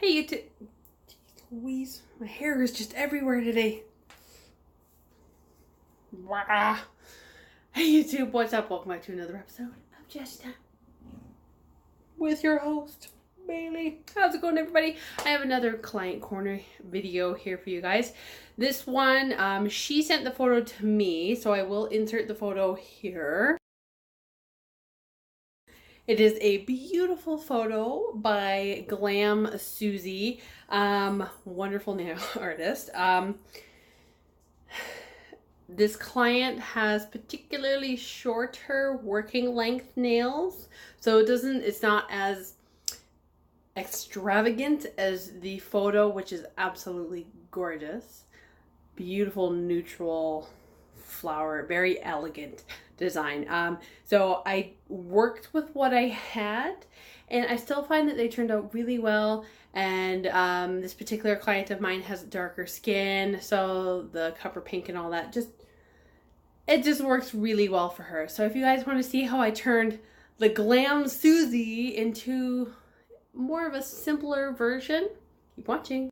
Hey YouTube. Louise, my hair is just everywhere today. Wah. Hey YouTube, what's up? Welcome back to another episode of Just Time with your host, Bailey. How's it going, everybody? I have another client corner video here for you guys. This one, she sent the photo to me, so I will insert the photo here. It is a beautiful photo by Glam Susie, wonderful nail artist. This client has particularly shorter working length nails, so it's not as extravagant as the photo, which is absolutely gorgeous. Beautiful neutral flower, very elegant design. So I worked with what I had, and I still find that they turned out really well. And this particular client of mine has darker skin, so the copper pink and all that it just works really well for her. So if you guys want to see how I turned the Glam Susie into more of a simpler version, keep watching.